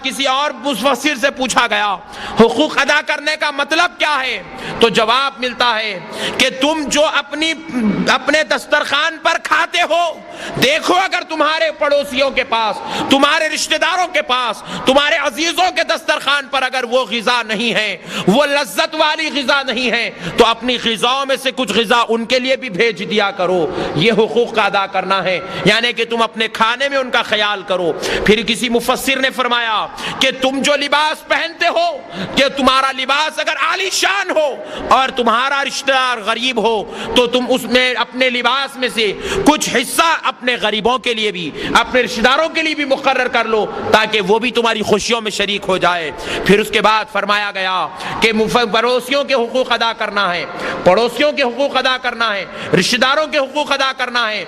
کسی اور مفسر سے پوچھا گیا حقوق ادا کرنے کا مطلب کیا ہے، تو جواب ملتا ہے کہ تم جو اپنے دسترخوان پر کھاتے ہو، دیکھو اگر تمہارے پڑوسیوں کے پاس، تمہارے رشتہ داروں کے پاس، تمہارے عزیزوں کے دسترخوان پر اگر وہ غذا نہیں ہے، وہ لذت والی غذا نہیں ہے، تو اپنی غذاؤں میں سے کچھ غذا ان کے لیے بھی بھیج دیا کرو۔ یہ حقوق کا ادا کرنا ہے، یعنی کہ تم اپنے کھانے میں ان کا خیال کرو۔ پھر کسی مفسر نے فرمایا کہ تم جو لباس پہنتے ہو، کہ تمہارا لباس اگر عالی شان ہو اور تمہارا رشتہ دار غریب ہو، تو تم اس میں اپنے لباس میں سے کچھ حصہ اپنے غریبوں کے لیے بھی، اپنے رشتہ داروں کے لیے بھی مقرر کر لو، تاکہ وہ بھی تمہاری خوشیوں میں شریک ہو جائے۔ پھر اس کے بعد فرمایا گیا کہ پڑوسیوں کے حقوق ادا کرنا ہے، پڑوسیوں کے حقوق ادا کرنا ہے، رشتہ داروں کے حقوق ادا کرنا ہے،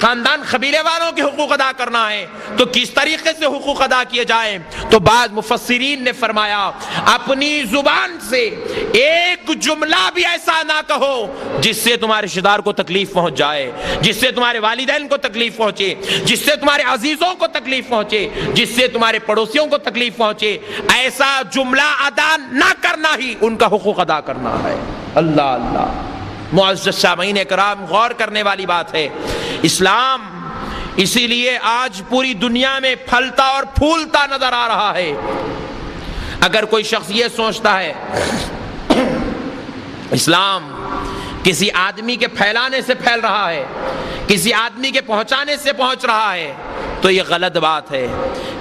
خاندان قبیلے والوں کے حقوق ادا کرنا ہے۔ تو کس طریقے سے حقوق ادا کیے جائیں؟ تو بعض مفسرین نے فرمایا اپنی زبان سے ایک جملہ بھی ایسا نہ کہو جس سے تمہارے رشتہ دار کو تکلیف پہنچ جائے، جس سے تمہارے والدین کو تکلیف پہنچے، جس سے تمہارے عزیزوں کو تکلیف پہنچے، جس سے تمہارے پڑوسیوں کو تکلیف پہنچے، ایسا جملہ ادا نہ کرنا ہی ان کا حقوق ادا کرنا ہے۔ اللہ اللہ، معزز سامعین کرام، غور کرنے والی بات ہے۔ اسلام اسی لیے آج پوری دنیا میں پھلتا اور پھولتا نظر آ رہا ہے۔ اگر کوئی شخص یہ سوچتا ہے اسلام کسی آدمی کے پھیلانے سے پھیل رہا ہے، کسی آدمی کے پہنچانے سے پہنچ رہا ہے، تو یہ غلط بات ہے۔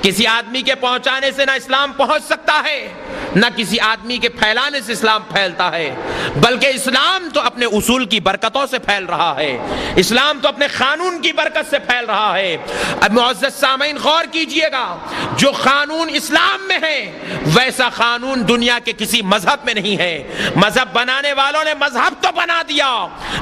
کسی آدمی کے پہنچانے سے نہ اسلام پہنچ سکتا ہے، نہ کسی آدمی کے پھیلانے سے اسلام پھیلتا ہے، بلکہ اسلام تو اپنے اصول کی برکتوں سے پھیل رہا ہے، اسلام تو اپنے قانون کی برکت سے پھیل رہا ہے۔ اب معزز سامعین غور کیجئے گا، جو قانون اسلام میں ہے ویسا قانون دنیا کے کسی مذہب میں نہیں ہے۔ مذہب بنانے والوں نے مذہب تو بنا دیا،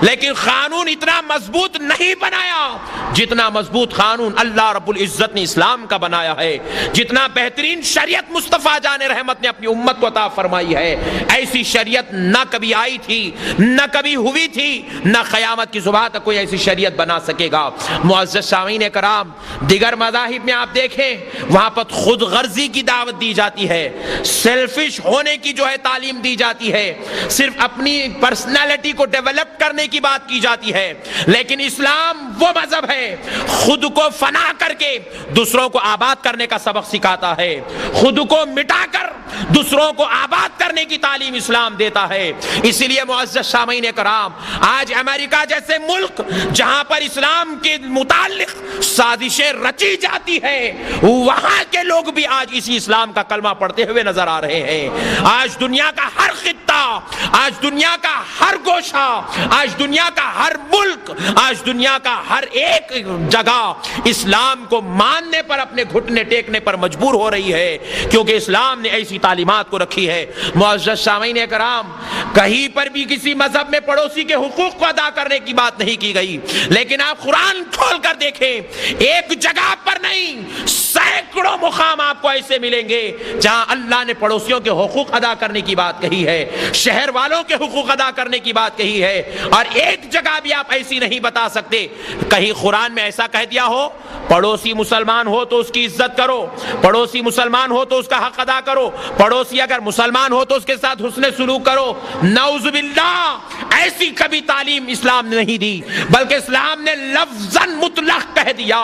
لیکن قانون اتنا مضبوط نہیں بنایا جتنا مضبوط قانون اللہ رب العزت نے اسلام کا بنایا ہے، جتنا بہترین شریعت مصطفیٰ جان رحمت نے اپنی امت کو عطا فرمائی ہے۔ ایسی شریعت نہ کبھی آئی تھی، نہ کبھی ہوئی تھی، نہ قیامت کی صبح تک کوئی ایسی شریعت بنا سکے گا۔ معزز سامعین کرام، دیگر مذاہب میں آپ دیکھیں وہاں پر خود غرضی کی دعوت دی جاتی ہے، سیلفش ہونے کی جو ہے تعلیم دی جاتی ہے، صرف اپنی پرسنالٹی کو ڈیولپ کرنے کی بات کی جاتی ہے۔ لیکن اسلام وہ مذہب ہے خود کو فنا کر کے دوسروں کو آباد کرنے کا سبق سکھاتا ہے، خود کو مٹا کر دوسروں کو آباد کرنے کی تعلیم اسلام دیتا ہے۔ اسی لیے معزز سامعین کرام، آج امریکہ جیسے ملک جہاں پر اسلام کے متعلق سازشیں رچی جاتی ہے، وہاں کے لوگ بھی آج اسی اسلام کا کلمہ پڑھتے ہوئے نظر آ رہے ہیں۔ آج دنیا کا ہر خطہ، آج دنیا کا ہر گوشہ، آج دنیا کا ہر ملک، آج دنیا کا ہر ایک جگہ اسلام کو ماننے پر، اپنے گھٹنے ٹیکنے پر مجبور ہو رہی ہے، کیونکہ اسلام نے ایسی تعلیمات کو رکھی ہے۔ معزز سامعین کرام، کہیں پر بھی کسی مذہب میں پڑوسی کے حقوق کو ادا کرنے کی بات نہیں کی گئی، لیکن آپ قرآن کھول کر دیکھیں، ایک جگہ پر نہیں، سینکڑوں مقام آپ کو ایسے ملیں گے جہاں اللہ نے پڑوسیوں کے حقوق ادا کرنے کی بات کہی ہے، شہر والوں کے حقوق ادا کرنے کی بات کہی ہے، اور ایک جگہ بھی آپ ایسی نہیں بتا سکتے کہیں قرآن میں ایسا کہہ دیا ہو پڑوسی مسلمان ہو تو اس کی عزت کرو، پڑوسی مسلمان ہو تو اس کا حق ادا کرو، پڑوسی اگر مسلمان ہو تو اس کے ساتھ حسن سلوک کرو۔ نعوذ باللہ، ایسی کبھی تعلیم اسلام نے نہیں دی، بلکہ اسلام نے لفظاً مطلق کہہ دیا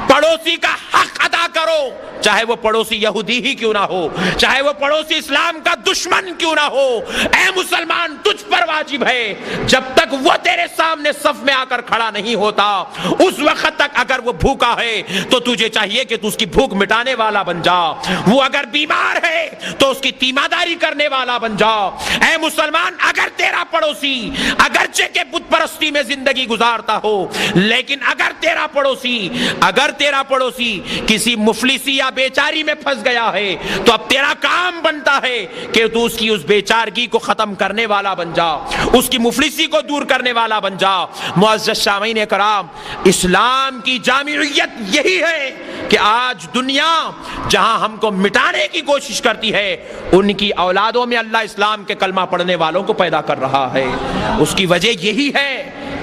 پڑوسی کا حق ادا کرو، چاہے وہ پڑوسی یہودی ہی کیوں نہ ہو، چاہے وہ پڑوسی اسلام کا دشمن کیوں نہ ہو۔ اے مسلمان، تجھ پر واجب ہے جب تک وہ تیرے سامنے صف میں آ کر کھڑا نہیں ہوتا، اس وقت تک اگر وہ بھوکا ہے تو تجھے چاہیے کہ تو اس کی بھوک مٹانے والا بن جا، وہ اگر بیمار ہے تو اس کی تیمارداری کرنے والا بن جا۔ اے مسلمان، اگر تیرا پڑوسی اگرچہ کہ بت پرستی میں زندگی گزارتا ہو، لیکن اگر تیرا پڑوسی کسی مفلسی یا بیچاری میں پھنس گیا ہے تو اب تیرا کام بنتا ہے کہ تو اس کی اس بیچارگی کو ختم کرنے والا بن جا، اس کی مفلسی کو دور کرنے والا بن جا۔ معزز سامعین کرام، اسلام کی جامعیت یہی ہے کہ آج دنیا جہاں ہم کو مٹانے کی کوشش کرتی ہے، ان کی اولادوں میں اللہ اسلام کے کلمہ پڑھنے والوں کو پیدا کر رہا ہے۔ اس کی وجہ یہی ہے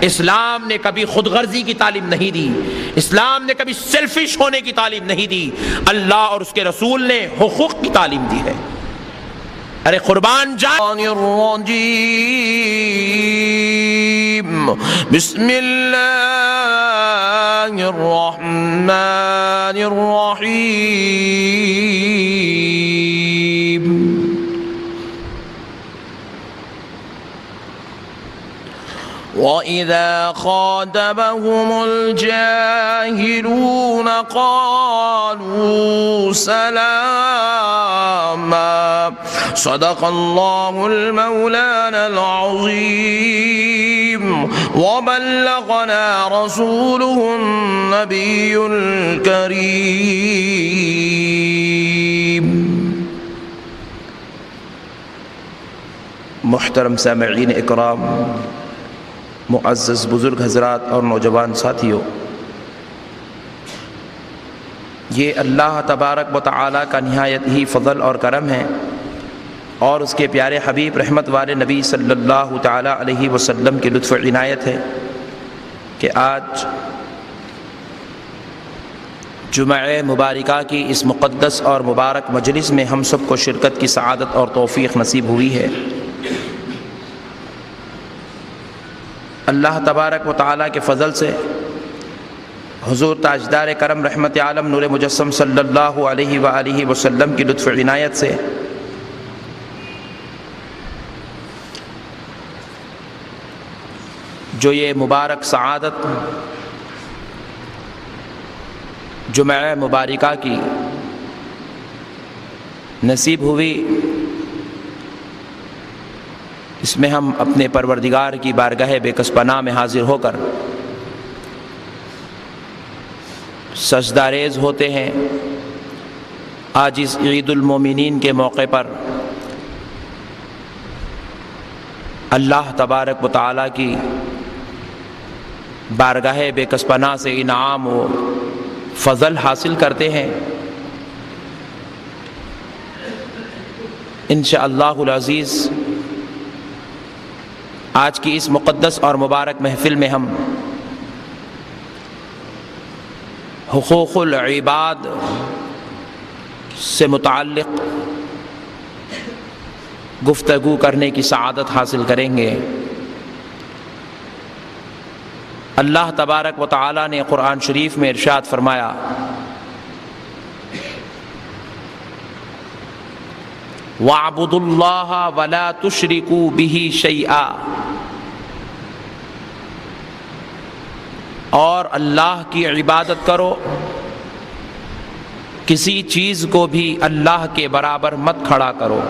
اسلام نے کبھی خود غرضی کی تعلیم نہیں دی، اسلام نے کبھی سیلفش ہونے کی تعلیم نہیں دی، اللہ اور اس کے رسول نے حقوق کی تعلیم دی ہے۔ ارے قربان الرجیم بسم اللہ الرحمن الرحیم وَإِذَا خَاطَبَهُمُ الْجَاهِلُونَ قَالُوا سَلَامًا صدق الله المولانا العظيم وبلغنا رسوله النبي الكريم۔ محترم سامعین اکرام، معزز بزرگ حضرات اور نوجوان ساتھیوں، یہ اللہ تبارک و تعالیٰ کا نہایت ہی فضل اور کرم ہے اور اس کے پیارے حبیب رحمت والے نبی صلی اللہ تعالیٰ علیہ وسلم کی لطف و عنایت ہے کہ آج جمعہ مبارکہ کی اس مقدس اور مبارک مجلس میں ہم سب کو شرکت کی سعادت اور توفیق نصیب ہوئی ہے۔ اللہ تبارک و تعالیٰ کے فضل سے حضور تاجدار کرم رحمت عالم نور مجسم صلی اللہ علیہ وآلہ وسلم کی لطف و عنایت سے جو یہ مبارک سعادت جمعہ مبارکہ کی نصیب ہوئی، اس میں ہم اپنے پروردگار کی بارگاہ بے کس پناہ میں حاضر ہو کر سجدہ ریز ہوتے ہیں۔ آج اس عید المومنین کے موقع پر اللہ تبارک و تعالیٰ کی بارگاہ بے کس پناہ سے انعام و فضل حاصل کرتے ہیں۔ انشاءاللہ العزیز آج کی اس مقدس اور مبارک محفل میں ہم حقوق العباد سے متعلق گفتگو کرنے کی سعادت حاصل کریں گے۔ اللہ تبارک و تعالیٰ نے قرآن شریف میں ارشاد فرمایا، وَاعْبُدُوا اللَّهَ وَلَا تُشْرِكُوا بِهِ شَيْئًا، اور اللہ کی عبادت کرو، کسی چیز کو بھی اللہ کے برابر مت کھڑا کرو۔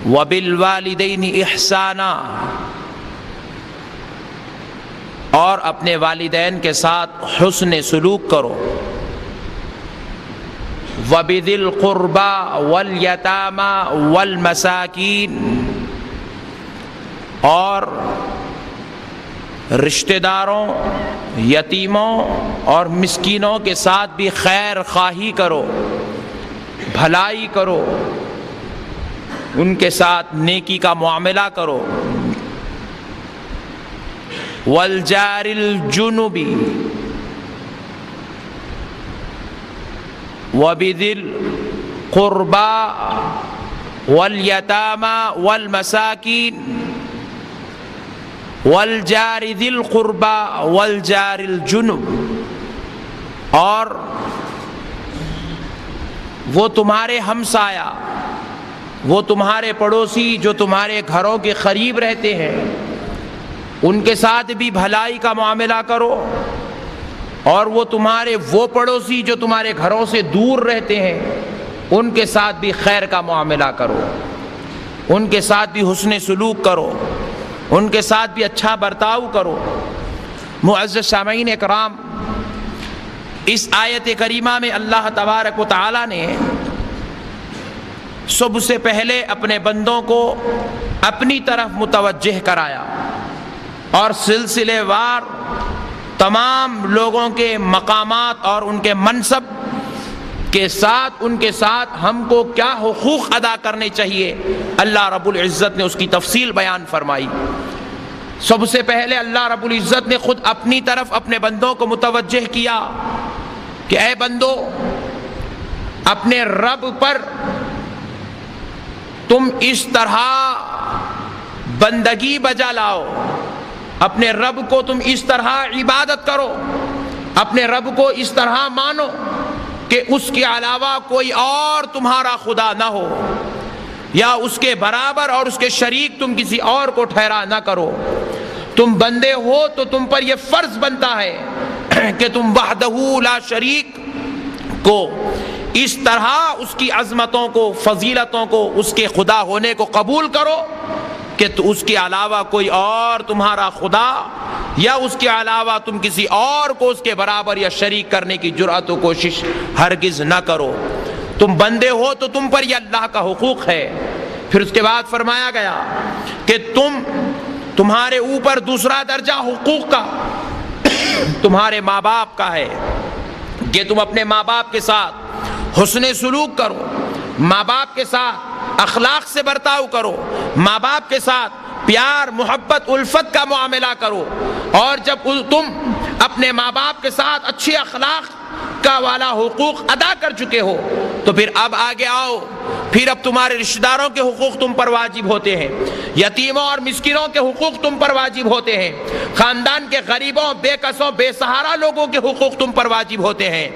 وَبِالْوَالِدَيْنِ إِحْسَانًا، اور اپنے والدین کے ساتھ حسن سلوک کرو۔ وَبِذِي الْقُرْبَى وَالْيَتَامَى وَالْمَسَاكِينِ، اور رشتہ داروں، یتیموں اور مسکینوں کے ساتھ بھی خیر خواہی کرو، بھلائی کرو، ان کے ساتھ نیکی کا معاملہ کرو۔ والجار الجنب وبذی القربى والیتامى والمساکین والجار ذی القربى والجار الجنب، اور وہ تمہارے ہمسایہ، وہ تمہارے پڑوسی جو تمہارے گھروں کے قریب رہتے ہیں، ان کے ساتھ بھی بھلائی کا معاملہ کرو، اور وہ تمہارے وہ پڑوسی جو تمہارے گھروں سے دور رہتے ہیں، ان کے ساتھ بھی خیر کا معاملہ کرو، ان کے ساتھ بھی حسن سلوک کرو، ان کے ساتھ بھی اچھا برتاؤ کرو۔ معزز سامعین اکرام، اس آیت کریمہ میں اللہ تبارک و تعالی نے سب سے پہلے اپنے بندوں کو اپنی طرف متوجہ کرایا اور سلسلے وار تمام لوگوں کے مقامات اور ان کے منصب کے ساتھ ان کے ساتھ ہم کو کیا حقوق ادا کرنے چاہیے، اللہ رب العزت نے اس کی تفصیل بیان فرمائی۔ سب سے پہلے اللہ رب العزت نے خود اپنی طرف اپنے بندوں کو متوجہ کیا کہ اے بندو، اپنے رب پر تم اس طرح بندگی بجا لاؤ، اپنے رب کو تم اس طرح عبادت کرو، اپنے رب کو اس طرح مانو کہ اس کے علاوہ کوئی اور تمہارا خدا نہ ہو، یا اس کے برابر اور اس کے شریک تم کسی اور کو ٹھہرا نہ کرو۔ تم بندے ہو تو تم پر یہ فرض بنتا ہے کہ تم وحدہ لا شریک کو اس طرح اس کی عظمتوں کو، فضیلتوں کو، اس کے خدا ہونے کو قبول کرو کہ تو اس کے علاوہ کوئی اور تمہارا خدا یا اس کے علاوہ تم کسی اور کو اس کے برابر یا شریک کرنے کی جرأت و کوشش ہرگز نہ کرو۔ تم بندے ہو تو تم پر یہ اللہ کا حقوق ہے۔ پھر اس کے بعد فرمایا گیا کہ تمہارے اوپر دوسرا درجہ حقوق کا تمہارے ماں باپ کا ہے کہ تم اپنے ماں باپ کے ساتھ حسن سلوک کرو، ماں باپ کے ساتھ اخلاق سے برتاؤ کرو، ماں باپ کے ساتھ پیار، محبت، الفت کا معاملہ کرو، اور جب تم اپنے ماں باپ کے ساتھ اچھے اخلاق کا والا حقوق ادا کر چکے ہو تو پھر اب آگے آؤ، پھر اب تمہارے رشتہ داروں کے حقوق تم پر واجب ہوتے ہیں، یتیموں اور مسکینوں کے حقوق تم پر واجب ہوتے ہیں، خاندان کے غریبوں، بے کسوں، بے سہارا لوگوں کے حقوق تم پر واجب ہوتے ہیں،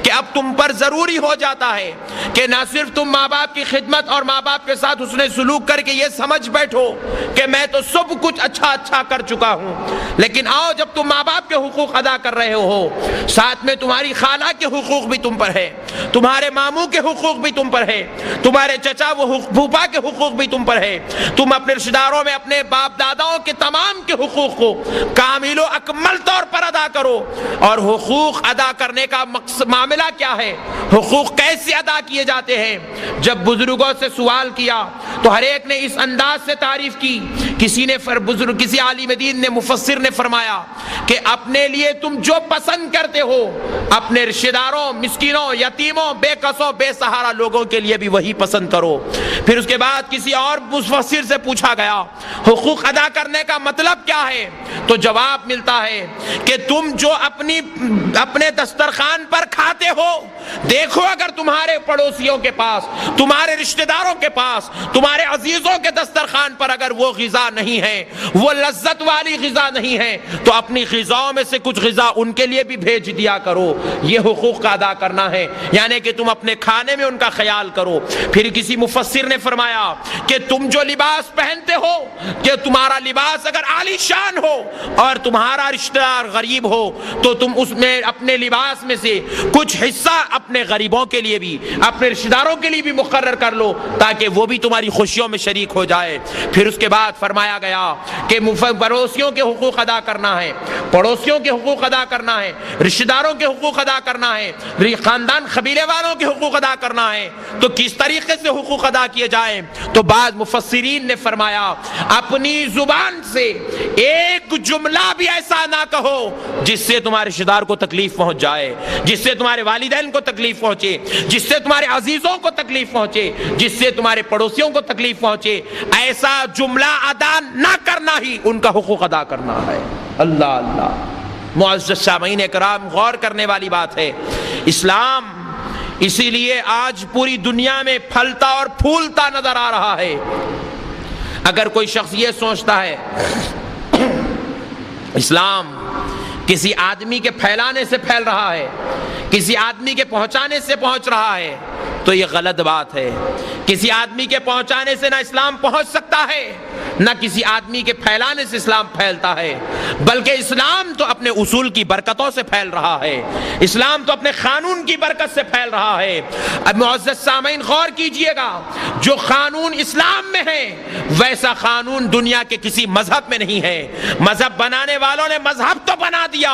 کہ اب تم پر ضروری ہو جاتا ہے کہ نہ صرف تم ماں باپ کی خدمت اور ماں باپ کے ساتھ حسن سلوک کر کے یہ سمجھ بیٹھو کہ میں تو سب کچھ اچھا کر چکا ہوں، لیکن آؤ جب تم ماں باپ کے حقوق ادا کر رہے ہو، ساتھ میں تمہاری خالہ کے حقوق بھی تم پر ہے، تمہارے ماموں کے حقوق بھی تم پر ہے، تمہارے چچا وہ پھوپھا کے حقوق بھی تم پر ہے، تم اپنے رشتہ داروں میں اپنے باپ داداؤں کے تمام کے حقوق کو کامل و اکمل طور پر ادا کرو۔ اور حقوق ادا کرنے کا معاملہ کیا ہے، حقوق کیسے ادا کیے جاتے ہیں؟ جب بزرگوں سے سوال کیا تو ہر ایک نے اس انداز سے تعریف کی، کسی عالم دین نے، مفسر نے فرمایا کہ اپنے لیے تم جو پسند کرتے ہو اپنے رشتہ داروں، مسکینوں، یتیموں، بے کسوں، بے سہارا لوگوں کے لیے بھی وہی پسند کرو۔ پھر اس کے بعد کسی اور مفسر سے پوچھا گیا حقوق ادا کرنے کا مطلب کیا ہے، تو جواب ملتا ہے کہ تم جو اپنے دسترخوان پر کھاتے ہو، دیکھو اگر تمہارے پڑوسیوں کے پاس، تمہارے رشتہ داروں کے پاس، تمہارے عزیزوں کے دسترخوان پر اگر وہ غذا نہیں ہے، وہ لذت والی غذا نہیں ہے، تو اپنی غذاؤں میں سے کچھ غذا ان کے لیے بھی بھیج دیا کرو۔ یہ حقوق کا ادا کرنا ہے، یعنی کہ تم اپنے کھانے میں ان کا خیال کرو۔ پھر کسی مفسر نے فرمایا کہ تم جو لباس پہنتے ہو، کہ تمہارا لباس اگر عالی شان ہو اور تمہارا رشتہ دار غریب ہو تو تم اس میں اپنے لباس میں سے کچھ حصہ اپنے غریبوں کے لیے بھی، اپنے رشتہ داروں کے لیے بھی مقرر کر لو تاکہ وہ بھی تمہاری خوشیوں میں شریک ہو جائے۔ پھر اس کے بعد فرمایا گیا کہ پڑوسیوں کے حقوق ادا کرنا ہے، پڑوسیوں کے حقوق ادا کرنا ہے، رشتہ داروں کے حقوق ادا کرنا ہے، خاندان قبیلے والوں کے حقوق ادا کرنا ہے۔ تو کس طریقے سے حقوق ادا کیے جائیں؟ تو بعض مفسرین نے فرمایا اپنی زبان سے ایک جملہ بھی ایسا نہ کہو جس سے تمہارے رشتہ دار کو تکلیف پہنچ جائے، جس سے تمہارے والدین کو تکلیف پہنچے، جس سے تمہارے عزیزوں کو تکلیف پہنچے، جس سے تمہارے پڑوسیوں کو تکلیف پہنچے، ایسا جملہ ادا نہ کرنا ہی ان کا حقوق ادا کرنا ہے۔ اللہ اللہ، معزز سامعین کرام، غور کرنے والی بات ہے۔ اسلام اسی لیے آج پوری دنیا میں پھلتا اور پھولتا نظر آ رہا ہے۔ اگر کوئی شخص یہ سوچتا ہے اسلام کسی آدمی کے پھیلانے سے پھیل رہا ہے، کسی آدمی کے پہنچانے سے پہنچ رہا ہے، تو یہ غلط بات ہے۔ کسی آدمی کے پہنچانے سے نہ اسلام پہنچ سکتا ہے، نہ کسی آدمی کے پھیلانے سے اسلام پھیلتا ہے، بلکہ اسلام تو اپنے اصول کی برکتوں سے پھیل رہا ہے، اسلام تو اپنے قانون کی برکت سے پھیل رہا ہے۔ اب معزز سامعین غور کیجئے گا، جو قانون اسلام میں ہے ویسا قانون دنیا کے کسی مذہب میں نہیں ہے۔ مذہب بنانے والوں نے مذہب تو بنا دیا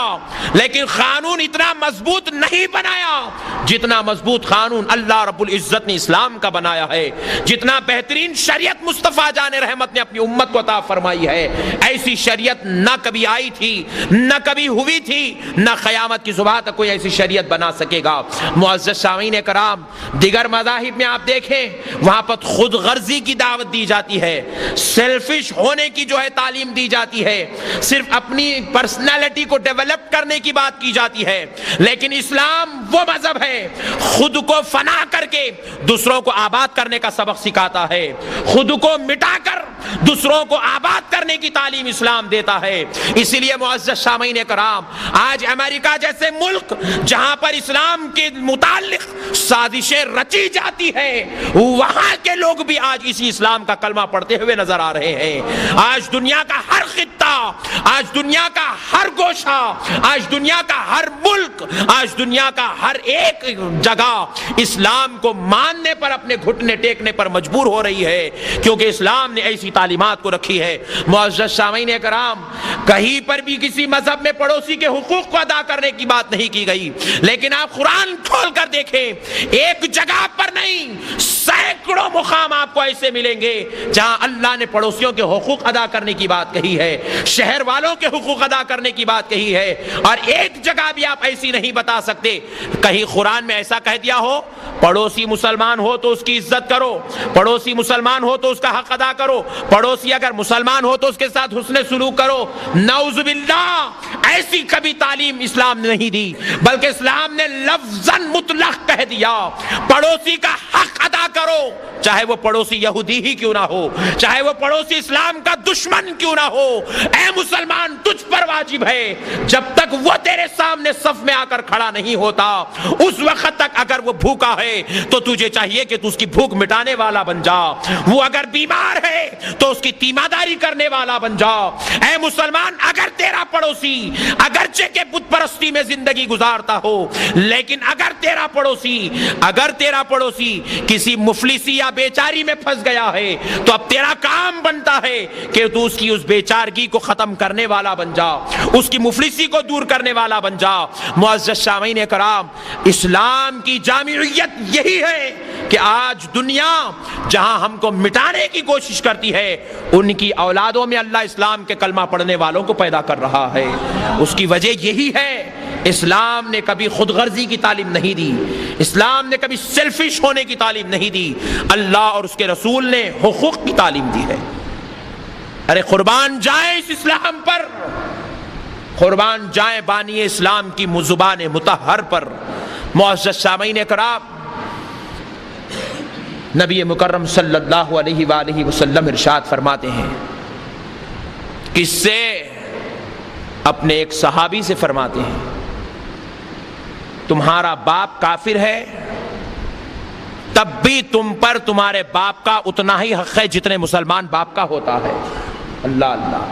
لیکن قانون اتنا مضبوط نہیں بنایا جتنا مضبوط قانون اللہ رب العزت نے اسلام کا بنایا ہے، جتنا بہترین شریعت مصطفیٰ جان رحمت نے اپنی امت کو عطا فرمائی ہے۔ ایسی شریعت نہ کبھی آئی تھی، نہ کبھی ہوئی تھی، نہ قیامت کی صبح تک کوئی ایسی شریعت بنا سکے گا۔ معزز سامعین کرام، دیگر مذاہب میں آپ دیکھیں وہاں پر خود غرضی کی دعوت دی جاتی ہے، سیلفش ہونے کی جو ہے تعلیم دی جاتی ہے، صرف اپنی پرسنالٹی کو ڈیولپ کرنے کی بات کی جاتی ہے۔ لیکن اسلام وہ مذہب ہے خود کو فنا کر کے دوسروں کو آباد کرنے کا سبق سکھاتا ہے، خود کو مٹا کر دوسروں کو آباد کرنے کی تعلیم اسلام دیتا ہے۔ اسی لیے معزز سامعین کرام، آج امریکہ جیسے ملک جہاں پر اسلام کے متعلق سازشیں رچی جاتی ہے، وہاں کے لوگ بھی آج اسی اسلام کا کلمہ پڑھتے ہوئے نظر آ رہے ہیں۔ آج دنیا کا ہر خطہ، آج دنیا کا ہر گوشہ، آج دنیا کا ہر ملک، آج دنیا کا ہر ایک جگہ اسلام کو ماننے پر، اپنے گھٹنے ٹیکنے پر مجبور ہو رہی ہے، کیونکہ اسلام نے ایسی تعلیمات کو رکھی ہے۔ معزز سامعین کرام، کہیں پر بھی کسی مذہب میں پڑوسی کے حقوق کو ادا کرنے کی بات نہیں کی گئی، لیکن آپ قرآن کھول کر دیکھیں، ایک جگہ پر نہیں، سینکڑوں مقام آپ کو ایسے ملیں گے جہاں اللہ نے پڑوسیوں کے حقوق ادا کرنے کی بات کہی ہے، شہر والوں کے حقوق ادا کرنے کی بات کہی ہے، اور ایک جگہ بھی آپ ایسی نہیں بتا سکتے کہیں قرآن میں ایسا کہہ دیا ہو پڑوسی مسلمان ہو تو اس کی عزت کرو، پڑوسی مسلمان ہو تو اس کا حق ادا کرو، پڑوسی اگر مسلمان ہو تو اس کے ساتھ حسن سلوک کرو۔ نعوذ باللہ، ایسی کبھی تعلیم اسلام نے نہیں دی، بلکہ اسلام نے لفظاً مطلق کہہ دیا پڑوسی کا حق ادا کرو، چاہے وہ پڑوسی یہودی ہی کیوں نہ ہو، چاہے وہ پڑوسی اسلام کا دشمن کیوں نہ ہو۔ اے مسلمان، تجھ پر واجب ہے جب تک وہ تیرے سامنے صف میں آ کر کھڑا نہیں ہوتا، اس وقت تک اگر وہ بھوکا ہے تو تجھے چاہیے کہ تو اس کی بھوک مٹانے والا بن جا، وہ اگر بیمار ہے تو اس کی تیمارداری کرنے والا بن جا۔ اے مسلمان، اگر تیرا پڑوسی اگرچہ کہ بت پرستی میں زندگی گزارتا ہو، لیکن اگر تیرا پڑوسی کسی مفلسی یا بیچاری میں پھنس گیا ہے تو اب تیرا کام بنتا ہے کہ تو اس کی اس بیچارگی کو ختم کرنے والا بن جا، اس کی مفلسی کو دور کرنے والا بن جا۔ معزز سامعین کرام، اسلام کی جامعیت یہی ہے کہ آج دنیا جہاں ہم کو مٹانے کی کوشش کرتی ہے، ان کی اولادوں میں اللہ اسلام کے کلمہ پڑھنے والوں کو پیدا کر رہا ہے۔ اس کی وجہ یہی ہے، اسلام نے کبھی خود غرضی کی تعلیم نہیں دی، اسلام نے کبھی سیلفش ہونے کی تعلیم نہیں دی، اللہ اور اس کے رسول نے حقوق کی تعلیم دی ہے۔ ارے قربان جائیں اس اسلام پر، قربان جائیں بانی اسلام کی زبان مطہر پر۔ معزز سامعین کرام، نبی مکرم صلی اللہ علیہ وآلہ وسلم ارشاد فرماتے ہیں، کس سے؟ اپنے ایک صحابی سے فرماتے ہیں، تمہارا باپ کافر ہے تب بھی تم پر تمہارے باپ کا اتنا ہی حق ہے جتنے مسلمان باپ کا ہوتا ہے۔ اللہ اللہ،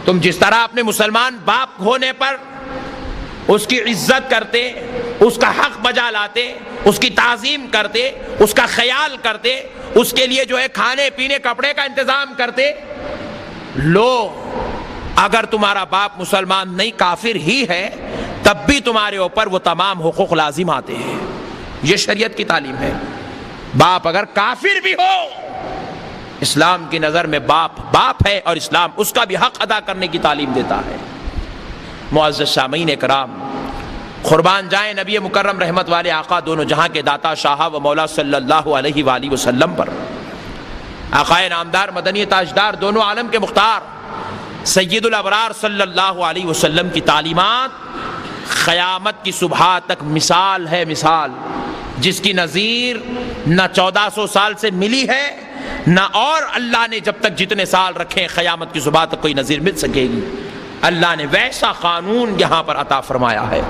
تم جس طرح اپنے مسلمان باپ ہونے پر اس کی عزت کرتے، اس کا حق بجا لاتے، اس کی تعظیم کرتے، اس کا خیال کرتے، اس کے لیے جو ہے کھانے پینے کپڑے کا انتظام کرتے، لو اگر تمہارا باپ مسلمان نہیں کافر ہی ہے تب بھی تمہارے اوپر وہ تمام حقوق لازم آتے ہیں۔ یہ شریعت کی تعلیم ہے۔ باپ اگر کافر بھی ہو، اسلام کی نظر میں باپ باپ ہے اور اسلام اس کا بھی حق ادا کرنے کی تعلیم دیتا ہے۔ معزز سامعین کرام، قربان جائیں نبی مکرم رحمت والے آقا دونوں جہاں کے داتا شاہ و مولا صلی اللہ علیہ وآلہ وسلم پر، آقائے نامدار مدنی تاجدار دونوں عالم کے مختار سید الابرار صلی اللہ علیہ وسلم کی تعلیمات قیامت کی صبح تک مثال ہے، مثال جس کی نظیر نہ 1400 سال سے ملی ہے، نہ اور اللہ نے جب تک جتنے سال رکھے قیامت کی صبح تک کوئی نظیر مل سکے گی۔ اللہ نے ویسا قانون یہاں پر عطا فرمایا ہے۔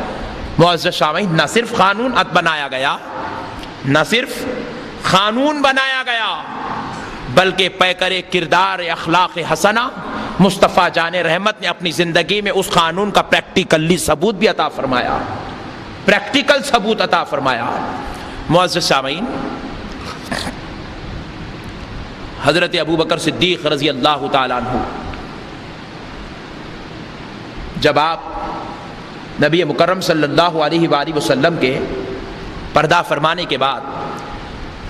معزز سامعین، نہ صرف قانون بنایا گیا، نہ صرف قانون بنایا گیا، بلکہ پیکر کردار اخلاق حسنہ مصطفیٰ جان رحمت نے اپنی زندگی میں اس قانون کا پریکٹیکلی ثبوت بھی عطا فرمایا، پریکٹیکل ثبوت عطا فرمایا۔ معزز سامعین، حضرت ابوبکر صدیق رضی اللہ تعالیٰ عنہ جب آپ نبی مکرم صلی اللہ علیہ وآلہ وسلم کے پردہ فرمانے کے بعد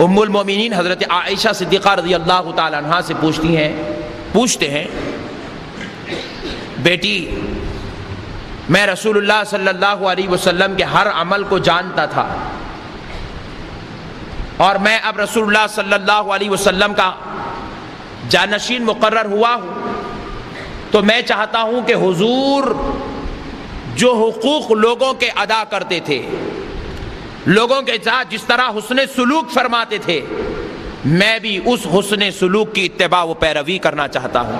ام المؤمنین حضرت عائشہ صدیقہ رضی اللہ تعالی عنہا سے پوچھتے ہیں بیٹی میں رسول اللہ صلی اللہ علیہ وسلم کے ہر عمل کو جانتا تھا اور میں اب رسول اللہ صلی اللہ علیہ وسلم کا جانشین مقرر ہوا ہوں، تو میں چاہتا ہوں کہ حضور جو حقوق لوگوں کے ادا کرتے تھے، لوگوں کے ساتھ جس طرح حسن سلوک فرماتے تھے، میں بھی اس حسن سلوک کی اتباع و پیروی کرنا چاہتا ہوں.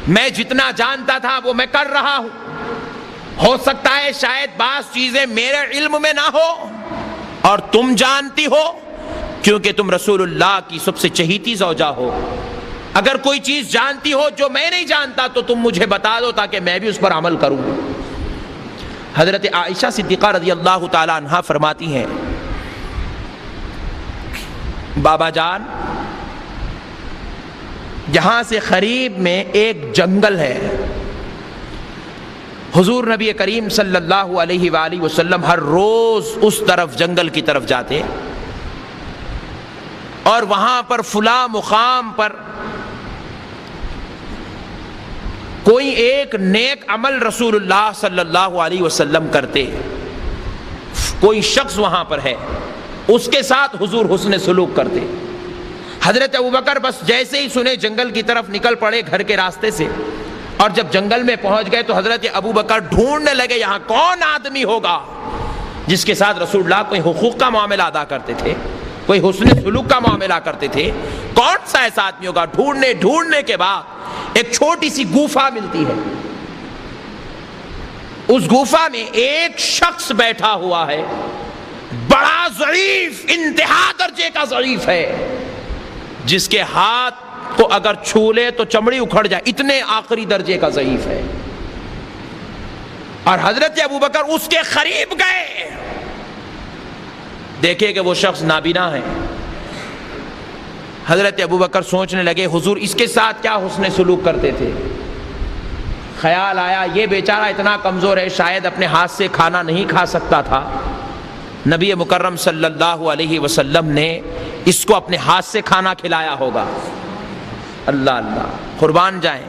میں جتنا جانتا تھا وہ میں کر رہا ہوں. ہو سکتا ہے شاید بعض چیزیں میرے علم میں نہ ہو اور تم جانتی ہو، کیونکہ تم رسول اللہ کی سب سے چہیتی زوجہ ہو. اگر کوئی چیز جانتی ہو جو میں نہیں جانتا تو تم مجھے بتا دو تاکہ میں بھی اس پر عمل کروں. حضرت عائشہ صدیقہ رضی اللہ تعالی عنہا فرماتی ہیں بابا جان یہاں سے قریب میں ایک جنگل ہے. حضور نبی کریم صلی اللہ علیہ وآلہ وسلم ہر روز اس طرف جنگل کی طرف جاتے اور وہاں پر فلاں مقام پر کوئی ایک نیک عمل رسول اللہ صلی اللہ علیہ وسلم کرتے. کوئی شخص وہاں پر ہے، اس کے ساتھ حضور حسن سلوک کرتے. حضرت ابوبکر بس جیسے ہی سنے جنگل کی طرف نکل پڑے گھر کے راستے سے، اور جب جنگل میں پہنچ گئے تو حضرت ابوبکر ڈھونڈنے لگے یہاں کون آدمی ہوگا جس کے ساتھ رسول اللہ کوئی حقوق کا معاملہ ادا کرتے تھے، کوئی حسن سلوک کا معاملہ کرتے تھے. کون سا ایسا آدمی ہوگا؟ ڈھونڈنے کے بعد ایک چھوٹی سی گوفا ملتی ہے. اس گوفا میں ایک شخص بیٹھا ہوا ہے، بڑا ضعیف، انتہا درجے کا ضعیف ہے، جس کے ہاتھ کو اگر چھو لے تو چمڑی اکھڑ جائے، اتنے آخری درجے کا ضعیف ہے. اور حضرت ابوبکر اس کے قریب گئے، دیکھے کہ وہ شخص نابینا ہے. حضرت ابوبکر سوچنے لگے حضور اس کے ساتھ کیا حسن سلوک کرتے تھے. خیال آیا یہ بیچارہ اتنا کمزور ہے، شاید اپنے ہاتھ سے کھانا نہیں کھا سکتا تھا. نبی مکرم صلی اللہ علیہ وسلم نے اس کو اپنے ہاتھ سے کھانا کھلایا ہوگا. اللہ اللہ، قربان جائیں.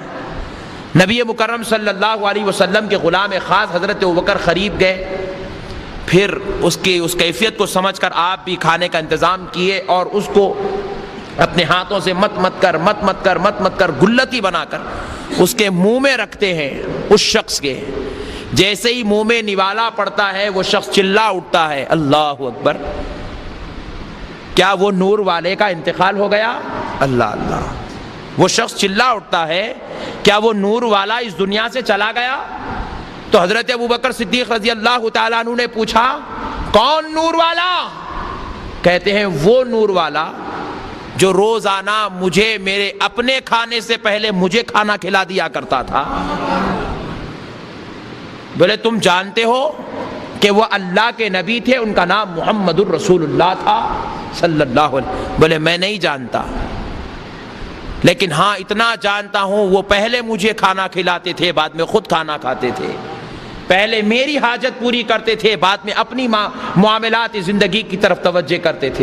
نبی مکرم صلی اللہ علیہ وسلم کے غلام خاص حضرت ابوبکر قریب گئے، پھر اس کیفیت کو سمجھ کر آپ بھی کھانے کا انتظام کیے اور اس کو اپنے ہاتھوں سے مت کر گلتی بنا کر اس کے منہ میں رکھتے ہیں. اس شخص کے جیسے ہی منہ میں نوالا پڑتا ہے وہ شخص چلا اٹھتا ہے اللہ اکبر. کیا وہ نور والے کا انتقال ہو گیا؟ اللہ اللہ. وہ شخص چلا اٹھتا ہے، کیا وہ نور والا اس دنیا سے چلا گیا؟ تو حضرت ابوبکر صدیق رضی اللہ تعالیٰ عنہ نے پوچھا کون نور والا؟ کہتے ہیں وہ نور والا جو روزانہ مجھے میرے اپنے کھانے سے پہلے مجھے کھانا کھلا دیا کرتا تھا. بولے تم جانتے ہو کہ وہ اللہ کے نبی تھے، ان کا نام محمد الرسول اللہ تھا صلی اللہ علیہ وسلم. بولے میں نہیں جانتا، لیکن ہاں اتنا جانتا ہوں وہ پہلے مجھے کھانا کھلاتے تھے، بعد میں خود کھانا کھاتے تھے. پہلے میری حاجت پوری کرتے تھے، بعد میں اپنی معاملات زندگی کی طرف توجہ کرتے تھے.